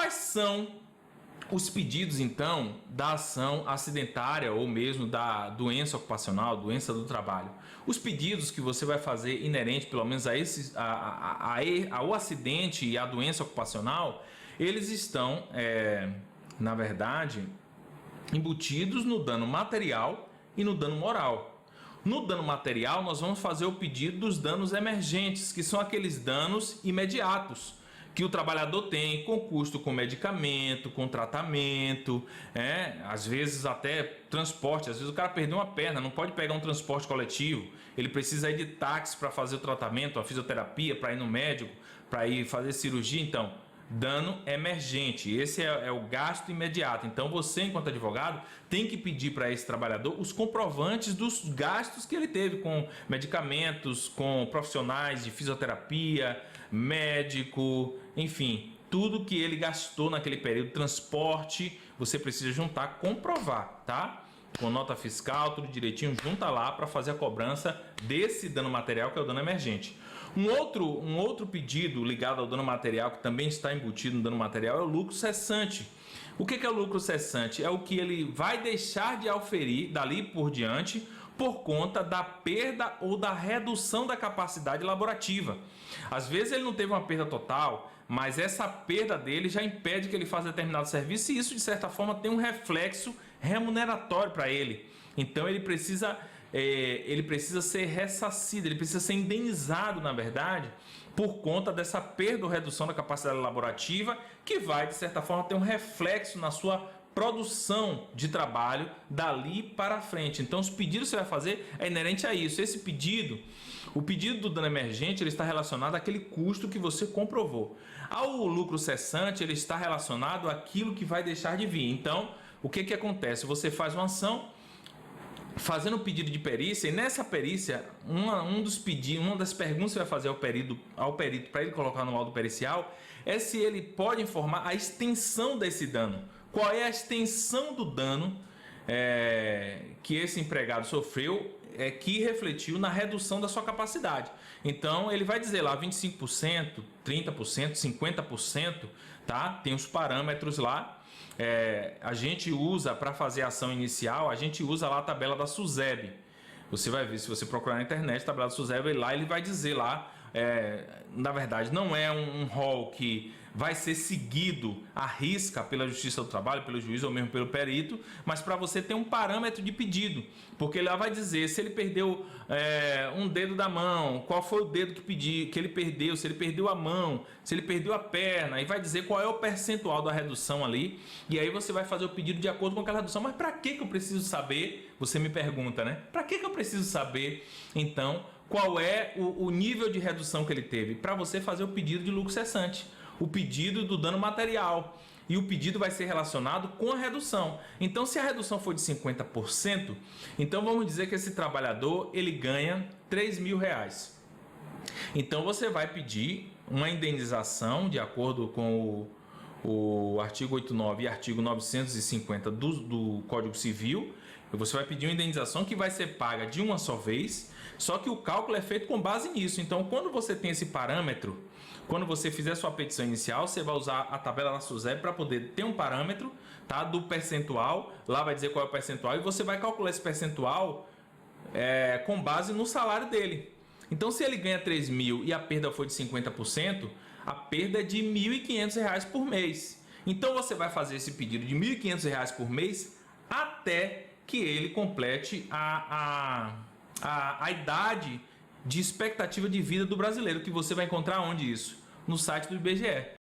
Quais são os pedidos, então, da ação acidentária ou mesmo da doença ocupacional, doença do trabalho? Os pedidos que você vai fazer inerente, pelo menos ao acidente e à doença ocupacional, eles estão, na verdade, embutidos no dano material e no dano moral. No dano material, nós vamos fazer o pedido dos danos emergentes, que são aqueles danos imediatos que o trabalhador tem com custo com medicamento, com tratamento, às vezes até transporte. Às vezes o cara perdeu uma perna, não pode pegar um transporte coletivo, ele precisa ir de táxi para fazer o tratamento, a fisioterapia, para ir no médico, para ir fazer cirurgia. Então, dano emergente, esse é o gasto imediato. Então você, enquanto advogado, tem que pedir para esse trabalhador os comprovantes dos gastos que ele teve com medicamentos, com profissionais de fisioterapia, médico, enfim, tudo que ele gastou naquele período, transporte, você precisa juntar, comprovar, tá? Com nota fiscal, tudo direitinho, junta lá para fazer a cobrança desse dano material, que é o dano emergente. Um outro pedido ligado ao dano material, que também está embutido no dano material, é o lucro cessante. O que é o lucro cessante? É o que ele vai deixar de auferir dali por diante por conta da perda ou da redução da capacidade laborativa. Às vezes ele não teve uma perda total, mas essa perda dele já impede que ele faça determinado serviço, e isso de certa forma tem um reflexo remuneratório para ele. Então ele precisa ser ressarcido, ele precisa ser indenizado, na verdade, por conta dessa perda ou redução da capacidade laborativa, que vai de certa forma ter um reflexo na sua produção de trabalho dali para frente. Então os pedidos que você vai fazer é inerente a isso. Esse pedido, o pedido do dano emergente, ele está relacionado àquele custo que você comprovou. Ao lucro cessante, ele está relacionado àquilo que vai deixar de vir. Então, o que acontece? Você faz uma ação fazendo um pedido de perícia, e nessa perícia, uma das perguntas que você vai fazer ao perito para ele colocar no laudo pericial é se ele pode informar a extensão desse dano. Qual é a extensão do dano que esse empregado sofreu, que refletiu na redução da sua capacidade. Então ele vai dizer lá 25%, 30%, 50%, tá? Tem os parâmetros lá. A gente usa para fazer a ação inicial, a gente usa lá a tabela da SUSEP. Você vai ver, se você procurar na internet, a tabela da SUSEP, lá ele vai dizer lá, na verdade não é um rol que vai ser seguido à risca pela Justiça do Trabalho, pelo juiz ou mesmo pelo perito, mas para você ter um parâmetro de pedido, porque lá vai dizer se ele perdeu um dedo da mão, qual foi o dedo que ele perdeu, se ele perdeu a mão, se ele perdeu a perna, e vai dizer qual é o percentual da redução ali, e aí você vai fazer o pedido de acordo com aquela redução. Mas para que eu preciso saber? Você me pergunta, né? Para que eu preciso saber, então, qual é o nível de redução que ele teve? Para você fazer o pedido de lucro cessante, o pedido do dano material, e o pedido vai ser relacionado com a redução. Então, se a redução for de 50%, então vamos dizer que esse trabalhador ele ganha R$3.000. Então você vai pedir uma indenização de acordo com o artigo 89 e artigo 950 do Código Civil. Você vai pedir uma indenização que vai ser paga de uma só vez, só que o cálculo é feito com base nisso. Então, quando você tem esse parâmetro, quando você fizer sua petição inicial, você vai usar a tabela da SUSEP para poder ter um parâmetro, tá, do percentual. Lá vai dizer qual é o percentual e você vai calcular esse percentual com base no salário dele. Então, se ele ganha 3.000 e a perda foi de 50%, a perda é de R$1.500 por mês. Então, você vai fazer esse pedido de R$1.500 por mês até que ele complete a idade de expectativa de vida do brasileiro, que você vai encontrar onde isso? No site do IBGE.